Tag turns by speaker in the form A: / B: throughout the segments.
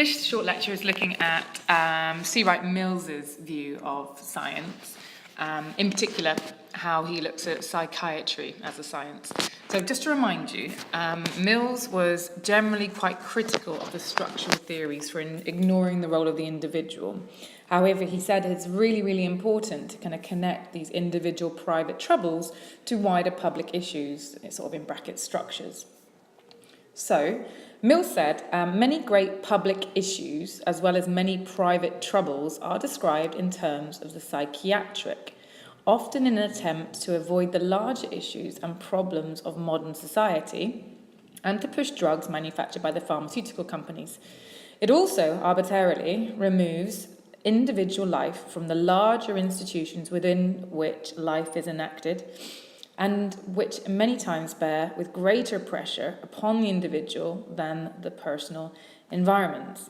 A: This short lecture is looking at C. Wright Mills's view of science, in particular how he looks at psychiatry as a science. So just to remind you, Mills was generally quite critical of the structural theories for ignoring the role of the individual. However, he said it's really, really important to kind of connect these individual private troubles to wider public issues, sort of in brackets, structures. So, Mills said, many great public issues, as well as many private troubles, are described in terms of the psychiatric, often in an attempt to avoid the larger issues and problems of modern society and to push drugs manufactured by the pharmaceutical companies. It also arbitrarily removes individual life from the larger institutions within which life is enacted, and which many times bear with greater pressure upon the individual than the personal environments.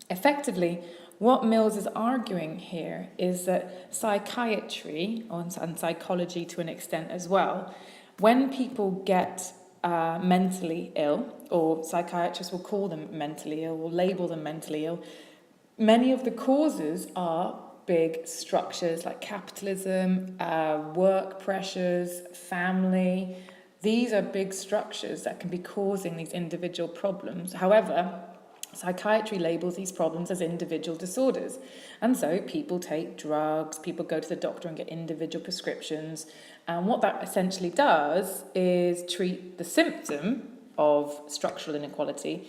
A: Effectively, what Mills is arguing here is that psychiatry, and psychology to an extent as well, when people get mentally ill, or psychiatrists will call them mentally ill, or label them mentally ill, many of the causes are big structures like capitalism, work pressures, family. These are big structures that can be causing these individual problems. However, psychiatry labels these problems as individual disorders. And so people take drugs, people go to the doctor and get individual prescriptions. And what that essentially does is treat the symptom of structural inequality,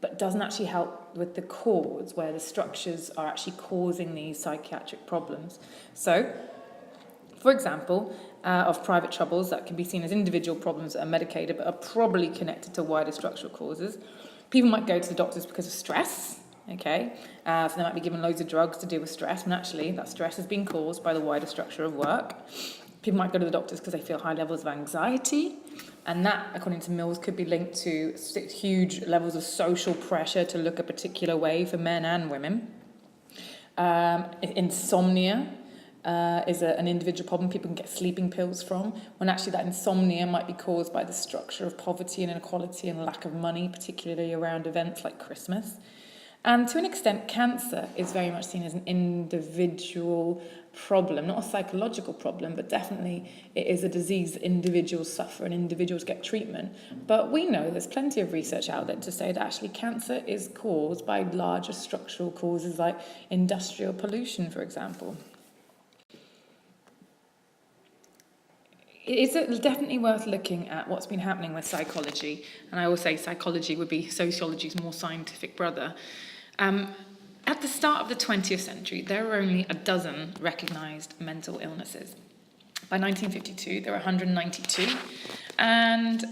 A: but doesn't actually help with the cause, where the structures are actually causing these psychiatric problems. So, for example, of private troubles that can be seen as individual problems that are medicated but are probably connected to wider structural causes. People might go to the doctors because of stress, okay? So they might be given loads of drugs to deal with stress, and actually that stress has been caused by the wider structure of work. People might go to the doctors because they feel high levels of anxiety, and that, according to Mills, could be linked to huge levels of social pressure to look a particular way for men and women. Insomnia is an individual problem people can get sleeping pills from, when actually that insomnia might be caused by the structure of poverty and inequality and lack of money, particularly around events like Christmas. And to an extent, cancer is very much seen as an individual problem, not a psychological problem, but definitely it is a disease that individuals suffer and individuals get treatment. But we know there's plenty of research out there to say that actually cancer is caused by larger structural causes like industrial pollution, for example. It is definitely worth looking at what's been happening with psychology, and I will say psychology would be sociology's more scientific brother. At the start of the 20th century, there were only a dozen recognised mental illnesses. By 1952, there were 192, and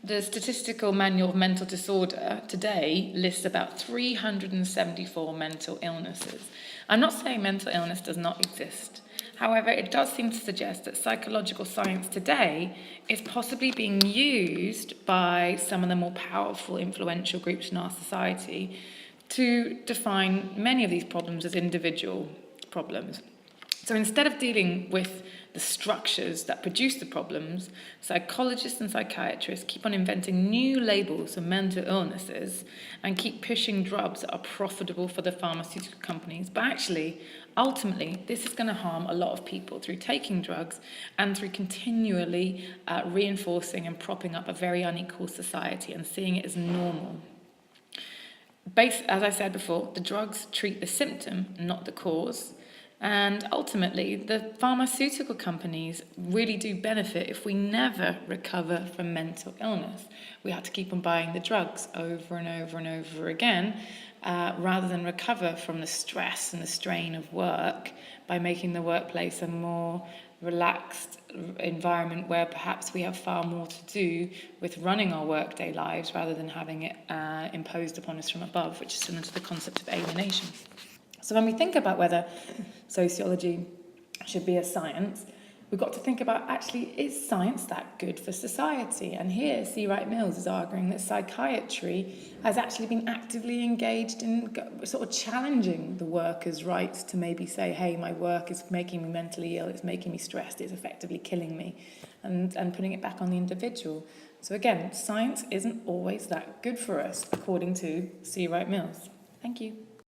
A: the Statistical Manual of Mental Disorder today lists about 374 mental illnesses. I'm not saying mental illness does not exist. However, it does seem to suggest that psychological science today is possibly being used by some of the more powerful, influential groups in our society to define many of these problems as individual problems. So instead of dealing with the structures that produce the problems, psychologists and psychiatrists keep on inventing new labels for mental illnesses and keep pushing drugs that are profitable for the pharmaceutical companies. But actually, ultimately, this is going to harm a lot of people through taking drugs and through continually reinforcing and propping up a very unequal society and seeing it as normal. As I said before, the drugs treat the symptom, not the cause. And ultimately, the pharmaceutical companies really do benefit if we never recover from mental illness. We have to keep on buying the drugs over and over and over again, rather than recover from the stress and the strain of work by making the workplace a more relaxed environment where perhaps we have far more to do with running our workday lives rather than having it imposed upon us from above, which is similar to the concept of alienation. So when we think about whether sociology should be a science, we've got to think about, actually, is science that good for society? And here, C. Wright Mills is arguing that psychiatry has actually been actively engaged in sort of challenging the workers' rights to maybe say, hey, my work is making me mentally ill, it's making me stressed, it's effectively killing me, and putting it back on the individual. So again, science isn't always that good for us, according to C. Wright Mills. Thank you.